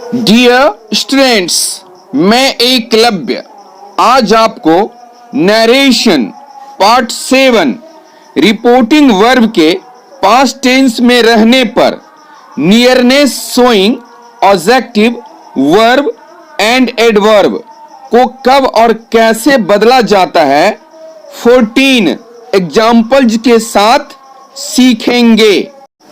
Dear students, मैं एकलव्य आज आपको नरेशन पार्ट 7 रिपोर्टिंग वर्ब के पास्ट टेंस में रहने पर nearness showing objective verb and adverb को कब और कैसे बदला जाता है 14 एग्जाम्पल्स के साथ सीखेंगे।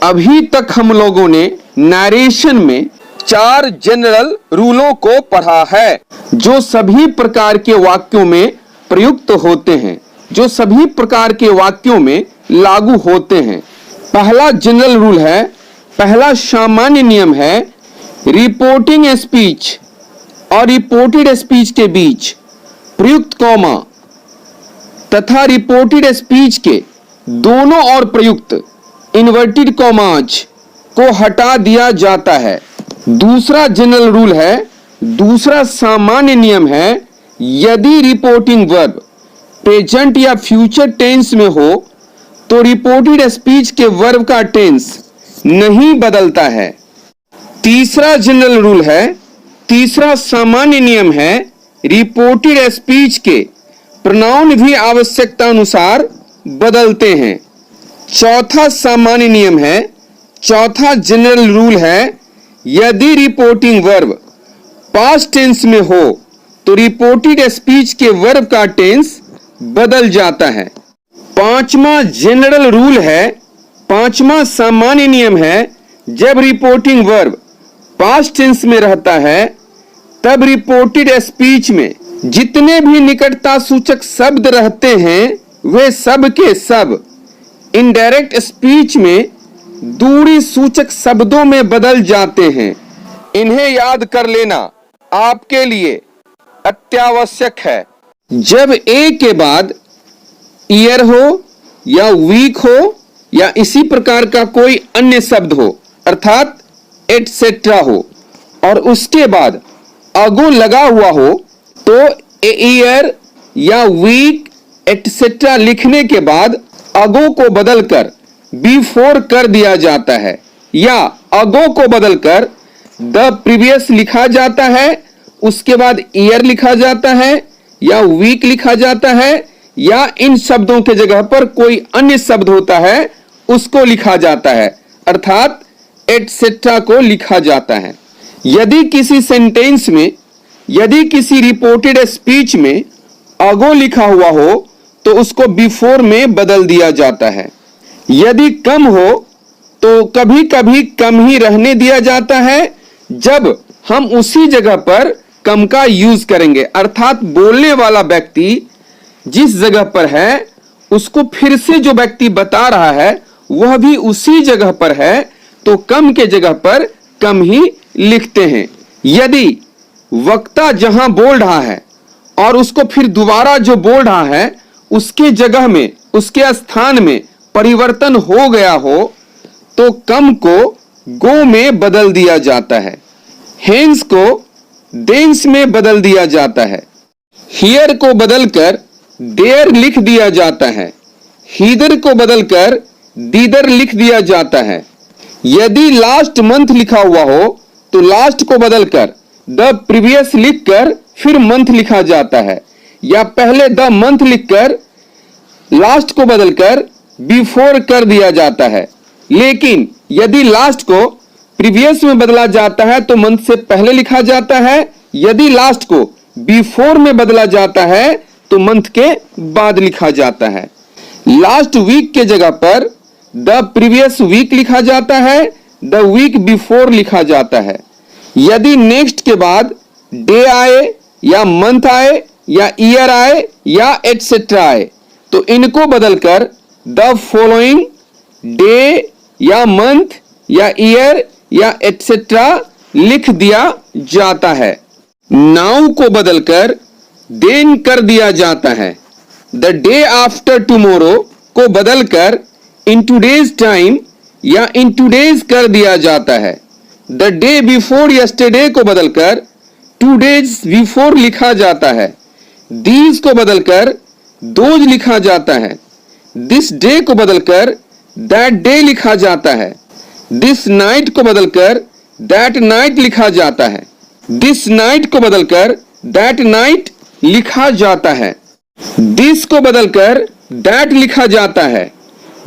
अभी तक हम लोगों ने नरेशन में 4 जनरल रूलों को पढ़ा है जो सभी प्रकार के वाक्यों में प्रयुक्त होते हैं, जो सभी प्रकार के वाक्यों में लागू होते हैं। पहला जनरल रूल है, पहला सामान्य नियम है, रिपोर्टिंग स्पीच और रिपोर्टेड स्पीच के बीच प्रयुक्त कॉमा तथा रिपोर्टेड स्पीच के दोनों और प्रयुक्त इन्वर्टेड कॉमाज को हटा दिया जाता है। दूसरा जनरल रूल है, दूसरा सामान्य नियम है, यदि रिपोर्टिंग वर्ब प्रेजेंट या फ्यूचर टेंस में हो तो रिपोर्टेड स्पीच के वर्ब का टेंस नहीं बदलता है। तीसरा जनरल रूल है, तीसरा सामान्य नियम है, रिपोर्टेड स्पीच के प्रोनाउन भी आवश्यकता अनुसार बदलते हैं। चौथा सामान्य नियम है, चौथा जनरल रूल है, यदि रिपोर्टिंग वर्ब पास्ट टेंस में हो तो रिपोर्टेड स्पीच के वर्ब का टेंस बदल जाता है। पांचवा जनरल रूल है, पांचवा सामान्य नियम है, जब रिपोर्टिंग वर्ब पास्ट टेंस में रहता है तब रिपोर्टेड स्पीच में जितने भी निकटता सूचक शब्द रहते हैं वे सब के सब इनडायरेक्ट स्पीच में दूरी सूचक शब्दों में बदल जाते हैं। इन्हें याद कर लेना आपके लिए अत्यावश्यक है। जब ए के बाद ईयर हो या वीक हो या इसी प्रकार का कोई अन्य शब्द हो अर्थात एटसेट्रा हो और उसके बाद अगो लगा हुआ हो तो ईयर या वीक एटसेट्रा लिखने के बाद अगो को बदलकर बिफोर कर दिया जाता है या अगो को बदलकर द प्रीवियस लिखा जाता है, उसके बाद ईयर लिखा जाता है या वीक लिखा जाता है या इन शब्दों के जगह पर कोई अन्य शब्द होता है उसको लिखा जाता है अर्थात एटसेट्रा को लिखा जाता है। यदि किसी सेंटेंस में, यदि किसी रिपोर्टेड स्पीच में अगो लिखा हुआ हो तो उसको बिफोर में बदल दिया जाता है। यदि कम हो तो कभी कभी कम ही रहने दिया जाता है जब हम उसी जगह पर कम का यूज करेंगे अर्थात बोलने वाला व्यक्ति जिस जगह पर है उसको फिर से जो व्यक्ति बता रहा है वह भी उसी जगह पर है तो कम के जगह पर कम ही लिखते हैं। यदि वक्ता जहां बोल रहा है और उसको फिर दोबारा जो बोल रहा है उसके जगह में, उसके स्थान में परिवर्तन हो गया हो तो कम को गो में बदल दिया जाता है, हेंस को देंस में बदल दिया जाता है, हियर को बदलकर देयर लिख दिया जाता है, हीदर को बदलकर दीदर लिख दिया जाता है। यदि लास्ट मंथ लिखा हुआ हो तो लास्ट को बदलकर द प्रीवियस लिखकर फिर मंथ लिखा जाता है या पहले द मंथ लिखकर लास्ट को बदलकर बिफोर कर दिया जाता है। लेकिन यदि लास्ट को प्रीवियस में बदला जाता है तो मंथ से पहले लिखा जाता है, यदि लास्ट को बिफोर में बदला जाता है तो मंथ के बाद लिखा जाता है। लास्ट वीक के जगह पर द प्रीवियस वीक लिखा जाता है, द वीक बिफोर लिखा जाता है। यदि नेक्स्ट के बाद डे आए या मंथ आए या ईयर आए या एटसेट्रा आए तो इनको बदलकर द फॉलोइंग डे या मंथ या ईयर या एटसेट्रा लिख दिया जाता है। नाउ को बदलकर देन कर दिया जाता है। द डे आफ्टर टुमारो को बदलकर इन टूडेज टाइम या इन टूडेज कर दिया जाता है। द डे बिफोर यस्टरडे को बदलकर 2 days बिफोर लिखा जाता है। दीज को बदलकर दोज लिखा जाता है। दिस डे को बदलकर दैट डे लिखा जाता है। दिस नाइट को बदलकर दैट नाइट लिखा जाता है। दिस नाइट को बदलकर दैट नाइट लिखा जाता है। दिस को बदलकर दैट लिखा जाता है।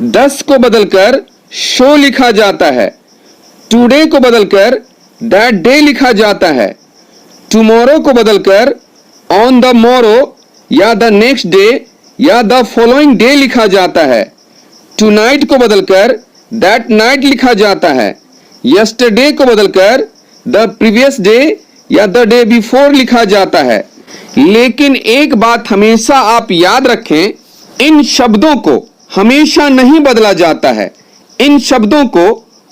दस को बदलकर शो लिखा जाता है। टुडे को बदलकर दैट डे लिखा जाता है। टुमारो को बदलकर ऑन द मोरो या द नेक्स्ट डे या द फॉलोइंग डे लिखा जाता है। टुनाइट को बदलकर दैट नाइट लिखा जाता है। यस्टरडे को बदलकर द प्रीवियस डे या द डे बिफोर लिखा जाता है। लेकिन एक बात हमेशा आप याद रखें, इन शब्दों को हमेशा नहीं बदला जाता है। इन शब्दों को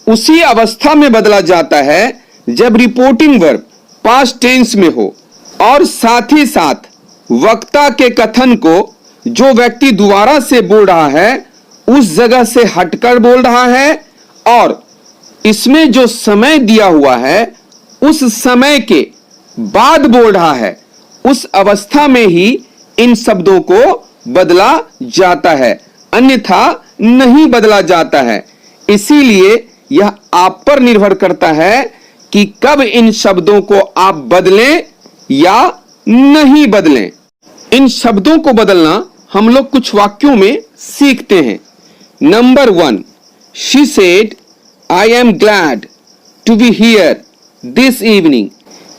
उसी अवस्था में बदला जाता है जब रिपोर्टिंग वर्ब पास्ट टेंस में हो, और साथ ही साथ वक्ता के कथन को जो व्यक्ति दोबारा से बोल रहा है उस जगह से हटकर बोल रहा है, और इसमें जो समय दिया हुआ है उस समय के बाद बोल रहा है, उस अवस्था में ही इन शब्दों को बदला जाता है, अन्यथा नहीं बदला जाता है। इसीलिए यह आप पर निर्भर करता है कि कब इन शब्दों को आप बदलें या नहीं बदलें। इन शब्दों को बदलना हम लोग कुछ वाक्यों में सीखते हैं। Number 1, she said I am glad to be here this evening.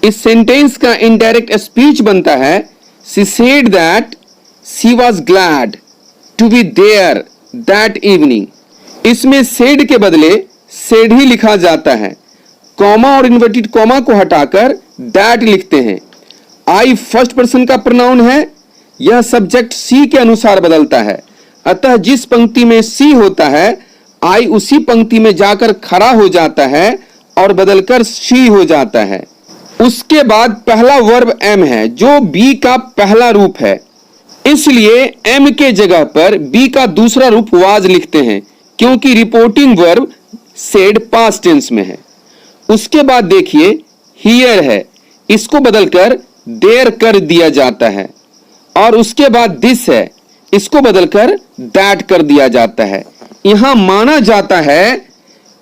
इस सेंटेंस का इनडायरेक्ट स्पीच बनता है she said that she was glad to be there that evening. इसमें सेड के बदले सेड ही लिखा जाता है। कॉमा और इन्वर्टेड कॉमा को हटाकर दैट लिखते हैं। आई फर्स्ट पर्सन का प्रोनाउन है, यह सब्जेक्ट सी के अनुसार बदलता है, अतः जिस पंक्ति में सी होता है आई उसी पंक्ति में जाकर खड़ा हो जाता है और बदलकर शी हो जाता है। उसके बाद पहला वर्ब एम है जो बी का पहला रूप है, इसलिए एम के जगह पर बी का दूसरा रूप वाज लिखते हैं क्योंकि reporting verb said past tense में है। उसके बाद देखिए हियर है, इसको बदलकर देयर कर दिया जाता है, और उसके बाद दिस है, इसको बदलकर दैट कर दिया जाता है। यहां माना जाता है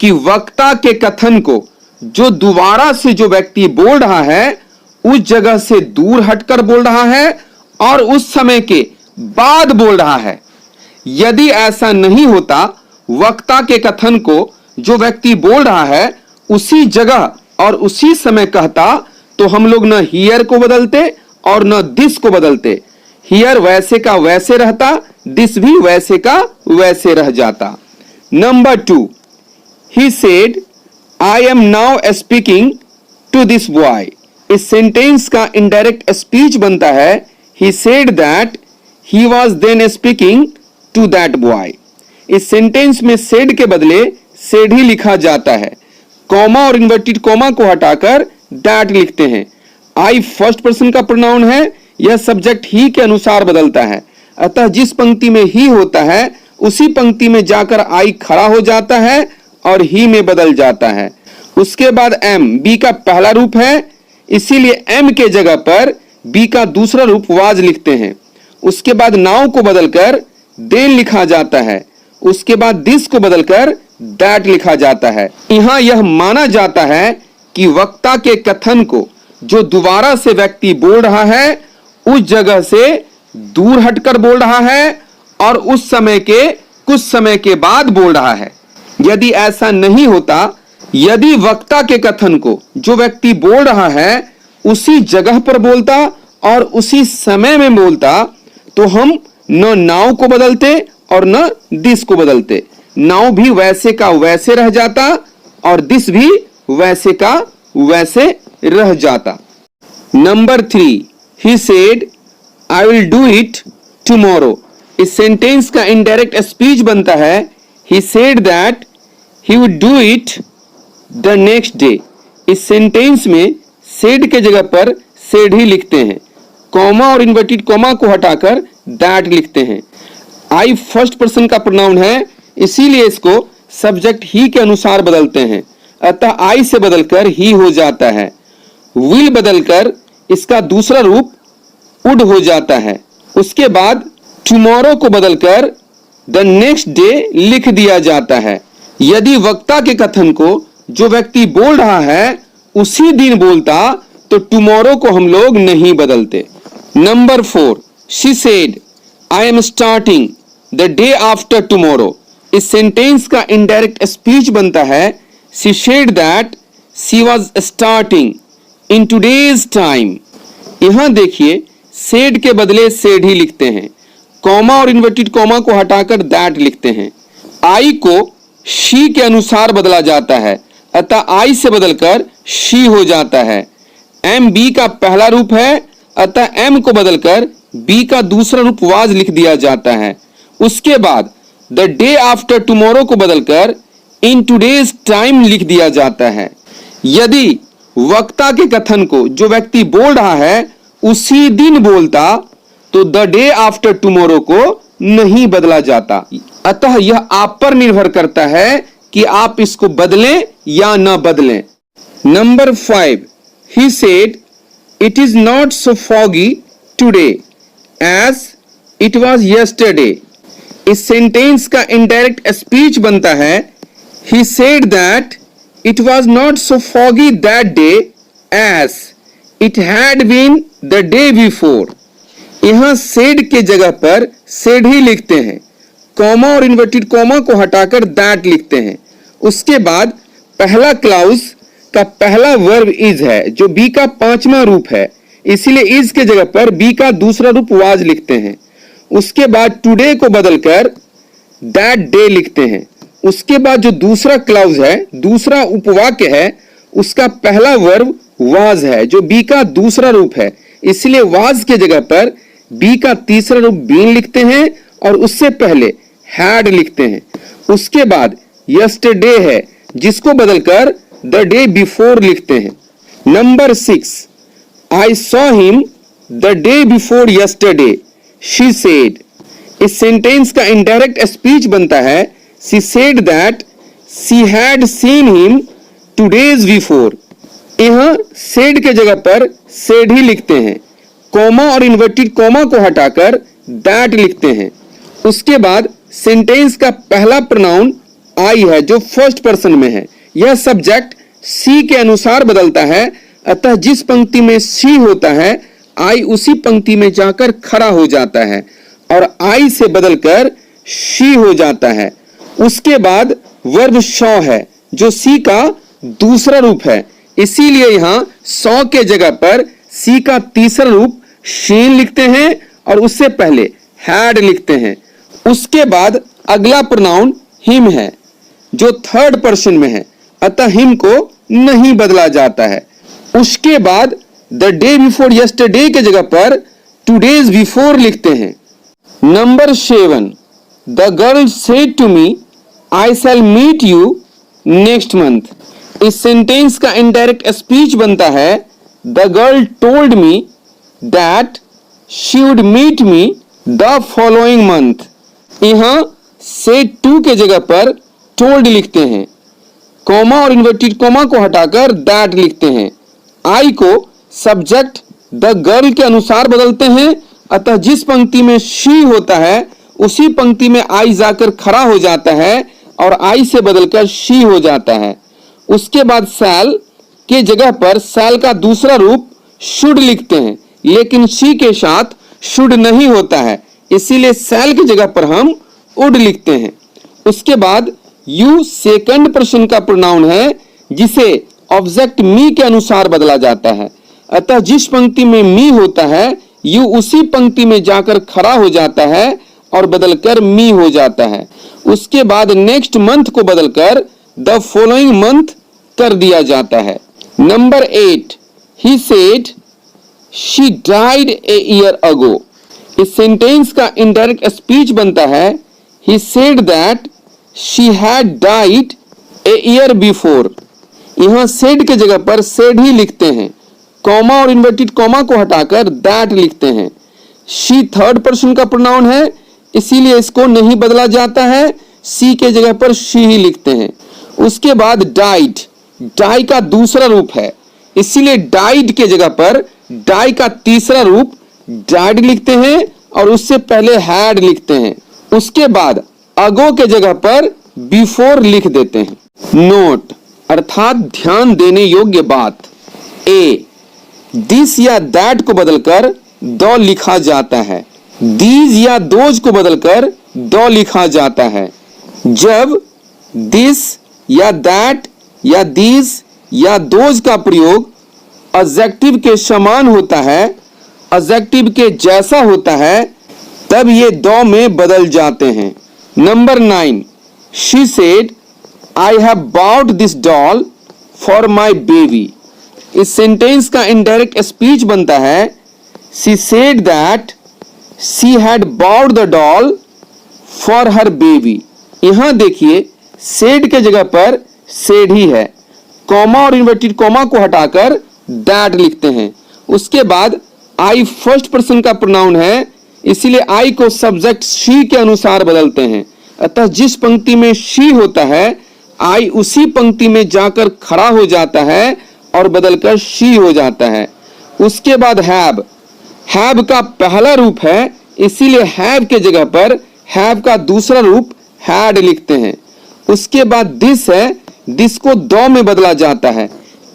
कि वक्ता के कथन को जो दोबारा से जो व्यक्ति बोल रहा है उस जगह से दूर हटकर बोल रहा है और उस समय के बाद बोल रहा है। यदि ऐसा नहीं होता, वक्ता के कथन को जो व्यक्ति बोल रहा है उसी जगह और उसी समय कहता, तो हम लोग न हियर को बदलते और न दिस को बदलते। हियर वैसे का वैसे रहता, दिस भी वैसे का वैसे रह जाता। Number 2, he said I am now speaking to this boy. इस सेंटेंस का इनडायरेक्ट स्पीच बनता है he said that he was then speaking to that boy. इस सेंटेंस में सेड के बदले सेड ही लिखा जाता है। कॉमा और इन्वर्टेड कॉमा को हटाकर दैट लिखते हैं। आई फर्स्ट पर्सन का प्रोनाउन है, यह सब्जेक्ट ही के अनुसार बदलता है, अतः जिस पंक्ति में ही होता है उसी पंक्ति में जाकर आई खड़ा हो जाता है और ही में बदल जाता है। उसके बाद एम बी का पहला रूप है, इसीलिए एम के जगह पर बी का दूसरा रूप वाज लिखते हैं। उसके बाद नाउ को बदलकर देन लिखा जाता है। उसके बाद दिस को बदलकर दैट लिखा जाता है। यहां यह माना जाता है कि वक्ता के कथन को जो दोबारा से व्यक्ति बोल रहा है उस जगह से दूर हटकर बोल रहा है और उस समय के कुछ समय के बाद बोल रहा है। यदि ऐसा नहीं होता, यदि वक्ता के कथन को जो व्यक्ति बोल रहा है उसी जगह पर बोलता और उसी समय में बोलता, तो हम न नाउ को बदलते और न दिस को बदलते। नाउ भी वैसे का वैसे रह जाता और दिस भी वैसे का वैसे रह जाता। Number 3, he said I will do it tomorrow. इस सेंटेंस का इनडायरेक्ट स्पीच बनता है he said that he would do it the next day. इस सेंटेंस में सेड के जगह पर सेड ही लिखते हैं। कॉमा और इन्वर्टेड कॉमा को हटाकर दैट लिखते हैं। आई फर्स्ट पर्सन का प्रोनाउन है, इसीलिए इसको सब्जेक्ट ही के अनुसार बदलते हैं, अतः आई से बदलकर ही हो जाता है। विल बदलकर इसका दूसरा रूप वुड हो जाता है। उसके बाद टुमारो को बदलकर द नेक्स्ट डे लिख दिया जाता है। यदि वक्ता के कथन को जो व्यक्ति बोल रहा है उसी दिन बोलता तो टुमारो को हम लोग नहीं बदलते। Number 4, she said I am starting the day after tomorrow. इस सेंटेंस का इनडायरेक्ट स्पीच बनता है she said that she was starting in today's time. यहां देखिए सेड के बदले सेड ही लिखते हैं, कॉमा और इन्वर्टेड कॉमा को हटाकर दैट लिखते हैं। आई को शी के अनुसार बदला जाता है, अतः आई से बदलकर शी हो जाता है। एम बी का पहला रूप है, अतः एम को बदलकर बी का दूसरा रूप वाज लिख दिया जाता है। उसके बाद द डे आफ्टर टुमारो को बदलकर इन टुडेज टाइम लिख दिया जाता है। यदि वक्ता के कथन को जो व्यक्ति बोल रहा है उसी दिन बोलता तो द डे आफ्टर टुमारो को नहीं बदला जाता। अतः यह आप पर निर्भर करता है कि आप इसको बदलें या न बदलें। Number 5, he said it is not so foggy today as it was yesterday। इस सेंटेंस का इनडायरेक्ट स्पीच बनता है he said that it was not so foggy that day as it had been the day before। यहां said के जगह पर said ही लिखते हैं, कॉमा और इन्वर्टेड कॉमा को हटाकर दैट लिखते हैं। उसके बाद पहला क्लाउज का पहला वर्ब इज है जो बी का 5वां रूप है, इसीलिए इज के जगह पर बी का दूसरा रूप वाज लिखते हैं। उसके बाद टुडे को बदलकर दैट डे लिखते हैं। उसके बाद जो दूसरा क्लाउज है, दूसरा उपवाक्य है, उसका पहला वर्ब वाज है जो बी का दूसरा रूप है, इसलिए वाज के जगह पर बी का तीसरा रूप बीन लिखते हैं और उससे पहले हैड लिखते हैं। उसके बाद यस्टरडे है जिसको बदलकर द डे बिफोर लिखते हैं। Number 6, I saw him the day before yesterday she said. इस सेंटेंस का इनडायरेक्ट स्पीच बनता है she said that she had seen him 2 days before. यहां सेड के जगह पर सेड ही लिखते हैं, कॉमा और इन्वर्टेड कॉमा को हटाकर दैट लिखते हैं। उसके बाद सेंटेंस का पहला प्रोनाउन आई है जो फर्स्ट पर्सन में है। यह सब्जेक्ट सी के अनुसार बदलता है, अतः जिस पंक्ति में सी होता है आई उसी पंक्ति में जाकर खड़ा हो जाता है और आई से बदलकर शी हो जाता है। उसके बाद वर्ब शॉ है जो सी का दूसरा रूप है, इसीलिए यहां सॉ के जगह पर सी का तीसरा रूप शीन लिखते हैं और उससे पहले हैड लिखते हैं। उसके बाद अगला प्रोनाउन हिम है जो थर्ड पर्सन में है, अतः हिम को नहीं बदला जाता है। उसके बाद द डे बिफोर यस्टरडे के जगह पर 2 days बिफोर लिखते हैं। Number 7, the girl said to me I shall meet you next month. इस सेंटेंस का इनडायरेक्ट स्पीच बनता है the girl told me that she would meet me the following month. यहां सेड टू के जगह पर टोल्ड लिखते हैं, कॉमा और इन्वर्टेड कॉमा को हटाकर दैट लिखते हैं। आई को सब्जेक्ट द गर्ल के अनुसार बदलते हैं, अतः जिस पंक्ति में शी होता है उसी पंक्ति में आई जाकर खड़ा हो जाता है और आई से बदलकर शी हो जाता है। उसके बाद शैल के जगह पर शैल का दूसरा रूप शुड लिखते हैं, लेकिन शी के साथ शुड नहीं होता है, इसीलिए शैल की जगह पर हम वुड लिखते हैं। उसके बाद यू सेकंड पर्सन का प्रोनाउन है जिसे ऑब्जेक्ट मी के अनुसार बदला जाता है, अतः जिस पंक्ति में मी होता है यू उसी पंक्ति में जाकर खड़ा हो जाता है और बदलकर मी हो जाता है। उसके बाद नेक्स्ट मंथ को बदलकर द फॉलोइंग मंथ कर दिया जाता है। Number 8, he said she died a year ago. इस सेंटेंस का इनडायरेक्ट स्पीच बनता है he said that she had died a year before. यहां सेड के जगह पर सेड ही लिखते हैं, कॉमा और इन्वर्टेड कॉमा को हटाकर दैट लिखते हैं। शी थर्ड पर्सन का प्रोनाउन है, इसीलिए इसको नहीं बदला जाता है, सी के जगह पर शी ही लिखते हैं। उसके बाद डाइड, डाई का दूसरा रूप है, इसीलिए डाइड के जगह पर डाई का तीसरा रूप डाइड लिखते हैं और उससे पहले हैड लिखते हैं। उसके बाद अगो के जगह पर बिफोर लिख देते हैं। नोट, अर्थात ध्यान देने योग्य बात। ए, दिस या दैट को बदलकर द लिखा जाता है। दीज या दोज को बदलकर द लिखा जाता है। जब दिस या दैट या दीज या दोज का प्रयोग एडजेक्टिव के समान होता है, एडजेक्टिव के जैसा होता है, तब ये द में बदल जाते हैं। Number 9, she said I have bought this doll for my baby. इस सेंटेंस का इनडायरेक्ट स्पीच बनता है she said that she had bought the doll for her baby. यहां देखिए सेड के जगह पर सेड ही है, कॉमा और इन्वर्टेड कॉमा को हटाकर दैट लिखते हैं। उसके बाद आई फर्स्ट पर्सन का प्रोनाउन है, इसीलिए आई को सब्जेक्ट शी के अनुसार बदलते हैं। अतः जिस पंक्ति में शी होता है आई उसी पंक्ति में जाकर खड़ा हो जाता है और बदलकर शी हो जाता है। उसके बाद हैव, हैव का पहला रूप है, इसीलिए हैव के जगह पर हैव का दूसरा रूप हैड लिखते हैं। उसके बाद दिस है, दिस को द में बदला जाता है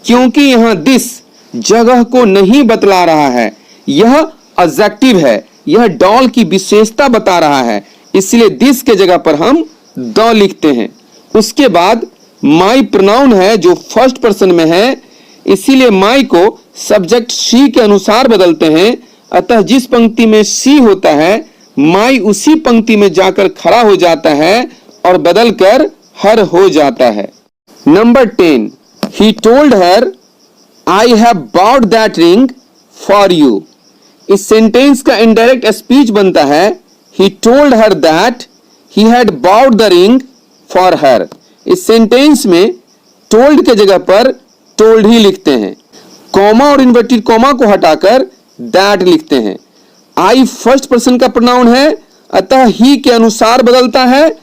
क्योंकि यहां दिस जगह को नहीं बतला रहा है, यह एडजेक्टिव है, यह डॉल की विशेषता बता रहा है, इसलिए दिस के जगह पर हम द लिखते हैं। उसके बाद माई प्रोनाउन है जो फर्स्ट पर्सन में है, इसीलिए माई को सब्जेक्ट शी के अनुसार बदलते हैं। अतः जिस पंक्ति में शी होता है माई उसी पंक्ति में जाकर खड़ा हो जाता है और बदलकर हर हो जाता है। Number 10, he told her I have bought that ring for you. इस सेंटेंस का इनडायरेक्ट स्पीच बनता है he told her that he had bought the ring for her. इस सेंटेंस में टोल्ड के जगह पर टोल्ड ही लिखते हैं, कॉमा और इन्वर्टेड कॉमा को हटाकर दैट लिखते हैं। आई फर्स्ट पर्सन का प्रोनाउन है, अतः ही के अनुसार बदलता है,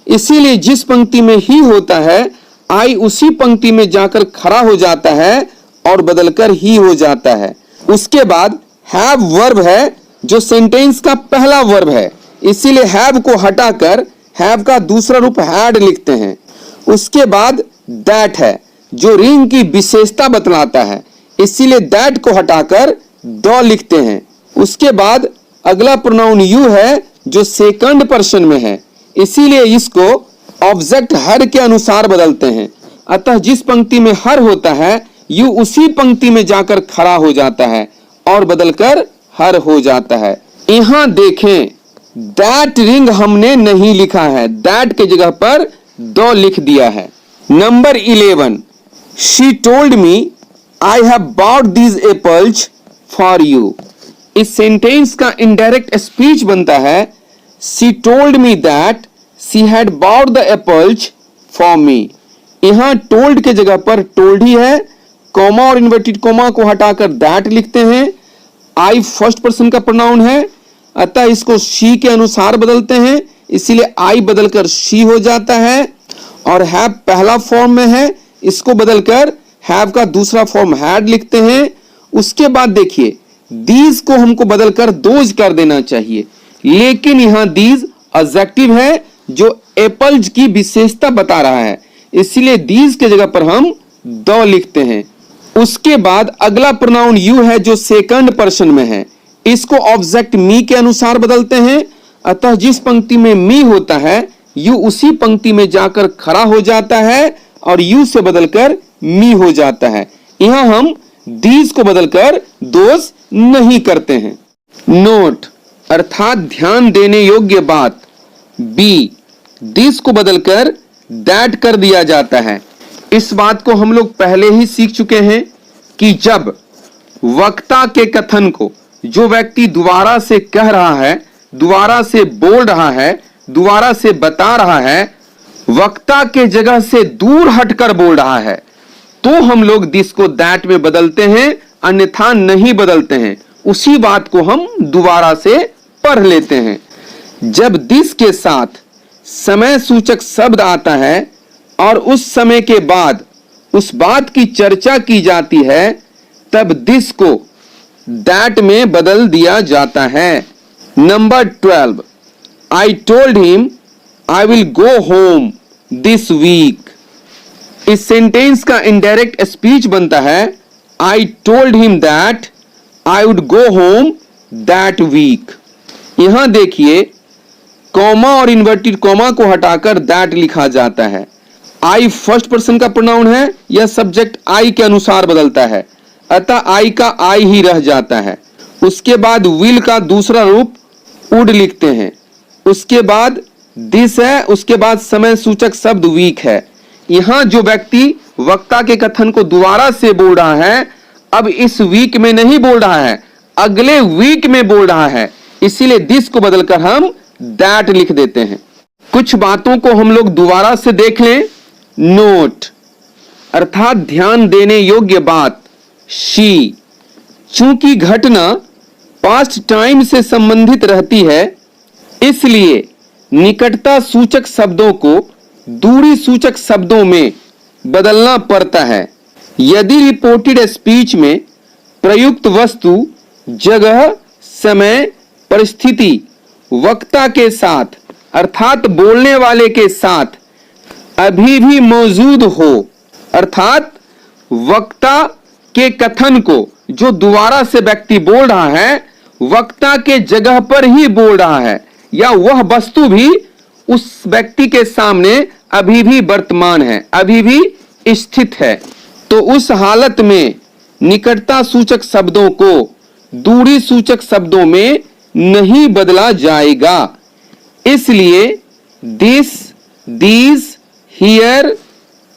इसीलिए जिस पंक्ति में ही होता है आई उसी पंक्ति में जाकर खड़ा हो जाता है और बदलकर ही हो जाता है। उसके बाद हैव वर्ब है जो सेंटेंस का पहला वर्ब है, इसीलिए हैव को हटाकर हैव का दूसरा रूप हैड लिखते हैं। उसके बाद दैट है जो रिंग की विशेषता बतलाता है, इसीलिए दैट को हटाकर द लिखते हैं। उसके बाद अगला प्रोनाउन यू है जो सेकंड पर्सन में है, इसीलिए इसको ऑब्जेक्ट हर के अनुसार बदलते हैं। अतः जिस पंक्ति में हर होता है यू उसी पंक्ति में जाकर खड़ा हो जाता है और बदलकर हर हो जाता है। यहां देखें दैट रिंग हमने नहीं लिखा है, दैट के जगह पर द लिख दिया है। Number 11, she told me I have bought these apples for you. इस सेंटेंस का इनडायरेक्ट स्पीच बनता है she told me that she had bought the apples for me. यहां टोल्ड के जगह पर टोल्ड ही है, कॉमा और इन्वर्टेड कॉमा को हटाकर दैट लिखते हैं। आई फर्स्ट पर्सन का प्रोनाउन है, अतः इसको शी के अनुसार बदलते हैं, इसीलिए आई बदलकर शी हो जाता है। और हैव पहला फॉर्म में है, इसको बदलकर हैव का दूसरा फॉर्म हैड लिखते हैं। उसके बाद देखिए दीज को हमको बदलकर दोज कर देना चाहिए, लेकिन यहां दीज एडजेक्टिव है जो एप्पल्स की विशेषता बता रहा है, इसलिए दीज के जगह पर हम द लिखते हैं। उसके बाद अगला प्रोनाउन यू है जो सेकंड पर्सन में है, इसको ऑब्जेक्ट मी के अनुसार बदलते हैं। अतः जिस पंक्ति में मी होता है यू उसी पंक्ति में जाकर खड़ा हो जाता है और यू से बदलकर मी हो जाता है। यहां हम दीज को बदलकर दोज नहीं करते हैं। नोट अर्थात ध्यान देने योग्य बात। बी, दिस को बदलकर दैट कर दिया जाता है। इस बात को हम लोग पहले ही सीख चुके हैं कि जब वक्ता के कथन को जो व्यक्ति दोबारा से कह रहा है, दोबारा से बोल रहा है, दोबारा से बता रहा है, वक्ता के जगह से दूर हटकर बोल रहा है, तो हम लोग दिस को दैट में बदलते हैं, अन्यथा नहीं बदलते हैं। उसी बात को हम दोबारा से पढ़ लेते हैं। जब दिस के साथ समय सूचक शब्द आता है और उस समय के बाद उस बात की चर्चा की जाती है, तब दिस को दैट में बदल दिया जाता है। Number 12, I told him I will go home this week. इस सेंटेंस का इनडायरेक्ट स्पीच बनता है I told him that I would go home that week. यहां देखिए कॉमा और इन्वर्टेड कॉमा को हटाकर दैट लिखा जाता है। आई फर्स्ट पर्सन का प्रोनाउन है, यह सब्जेक्ट आई के अनुसार बदलता है, अतः आई का आई ही रह जाता है। उसके बाद विल का दूसरा रूप वुड लिखते हैं, उसके बाद दिस है, उसके बाद समय सूचक शब्द वीक है। यहां जो व्यक्ति वक्ता के कथन को दोबारा से बोल रहा है, अब इस वीक में नहीं बोल रहा है, अगले वीक में बोल रहा है, इसीलिए दिस को बदलकर हम दैट लिख देते हैं। कुछ बातों को हम लोग दोबारा से देख लें। नोट अर्थात ध्यान देने योग्य बात, शी चूंकि घटना पास्ट टाइम से संबंधित रहती है, इसलिए निकटता सूचक शब्दों को दूरी सूचक शब्दों में बदलना पड़ता है। यदि रिपोर्टेड स्पीच में प्रयुक्त वस्तु जगह समय परिस्थिति वक्ता के साथ अर्थात बोलने वाले के साथ अभी भी मौजूद हो, अर्थात वक्ता के कथन को जो दोबारा से व्यक्ति बोल रहा है वक्ता के जगह पर ही बोल रहा है, या वह वस्तु भी उस व्यक्ति के सामने अभी भी वर्तमान है, अभी भी स्थित है, तो उस हालत में निकटता सूचक शब्दों को दूरी सूचक शब्दों में नहीं बदला जाएगा। इसलिए this, these, here,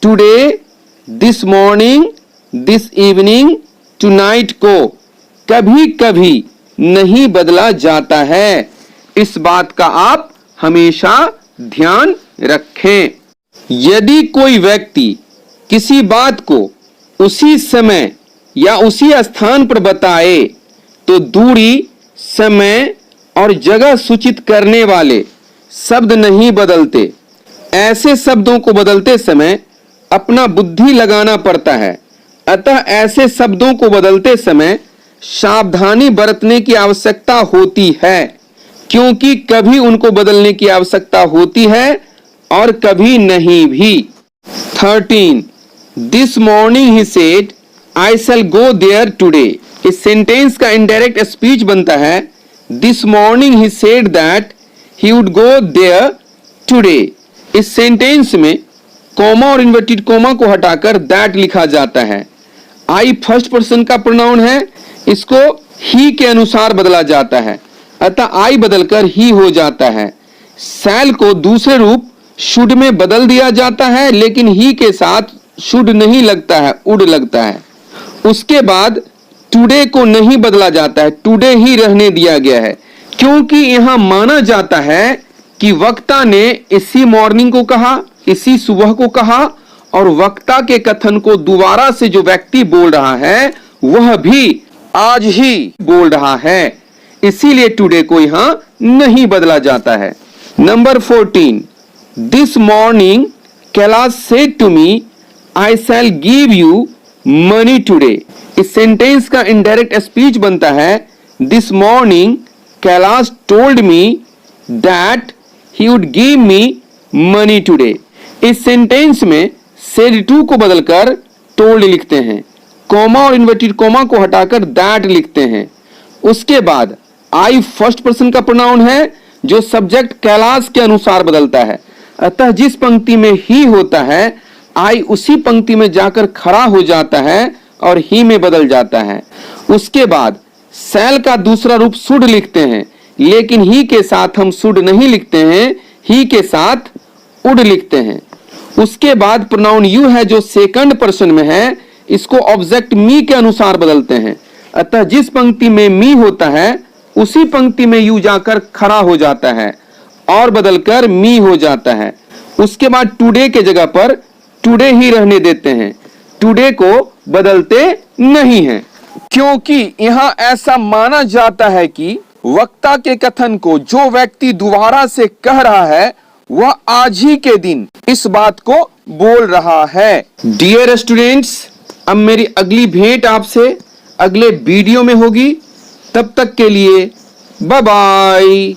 today, this morning, this evening, tonight को कभी कभी नहीं बदला जाता है। इस बात का आप हमेशा ध्यान रखें। यदि कोई व्यक्ति किसी बात को उसी समय या उसी स्थान पर बताए तो दूरी, समय और जगह सूचित करने वाले शब्द नहीं बदलते। ऐसे शब्दों को बदलते समय अपना बुद्धि लगाना पड़ता है, अतः ऐसे शब्दों को बदलते समय सावधानी बरतने की आवश्यकता होती है, क्योंकि कभी उनको बदलने की आवश्यकता होती है और कभी नहीं भी। 13 this morning he said I shall go there today. इस सेंटेंस का इनडायरेक्ट स्पीच बनता है this morning he said that he would go there today. इस सेंटेंस में कॉमा और इन्वर्टेड कॉमा को हटाकर दैट लिखा जाता है। आई फर्स्ट पर्सन का प्रोनाउन है, इसको ही के अनुसार बदला जाता है, अतः आई बदलकर ही हो जाता है। शैल को दूसरे रूप शुड में बदल दिया जाता है, लेकिन ही के साथ शुड नहीं लगता है, उड लगता है। उसके बाद टुडे को नहीं बदला जाता है, टुडे ही रहने दिया गया है, क्योंकि यहां माना जाता है कि वक्ता ने इसी मॉर्निंग को कहा, इसी सुबह को कहा, और वक्ता के कथन को दोबारा से जो व्यक्ति बोल रहा है वह भी आज ही बोल रहा है, इसीलिए टुडे को यहां नहीं बदला जाता है। Number 14 this morning Kailash said to me I shall give you money today. इस सेंटेंस का इनडायरेक्ट स्पीच बनता है this morning Kailash told me that he would give me money today. इस सेंटेंस में सेड टू को बदलकर टोल्ड लिखते हैं, कॉमा और इन्वर्टेड कॉमा को हटाकर दैट लिखते हैं। उसके बाद आई फर्स्ट पर्सन का प्रोनाउन है जो सब्जेक्ट कैलाश के अनुसार बदलता है, अतः जिस पंक्ति में ही होता है आई उसी पंक्ति में जाकर खड़ा हो जाता है और ही में बदल जाता है। उसके बाद शैल का दूसरा रूप शुड लिखते हैं, लेकिन ही के साथ हम शुड नहीं लिखते हैं, ही के साथ उड लिखते हैं। उसके बाद प्रोनाउन यू है जो सेकंड पर्सन में है, इसको ऑब्जेक्ट मी के अनुसार बदलते हैं, अतः जिस पंक्ति में मी होता है उसी पंक्ति में यू जाकर खड़ा हो जाता है और बदलकर मी हो जाता है। उसके बाद टुडे के जगह पर टुडे ही रहने देते हैं, टुडे को बदलते नहीं हैं, क्योंकि यहां ऐसा माना जाता है कि वक्ता के कथन को जो व्यक्ति दोबारा से कह रहा है वह आज ही के दिन इस बात को बोल रहा है। डियर स्टूडेंट्स, अब मेरी अगली भेंट आपसे अगले वीडियो में होगी, तब तक के लिए बाय बाय।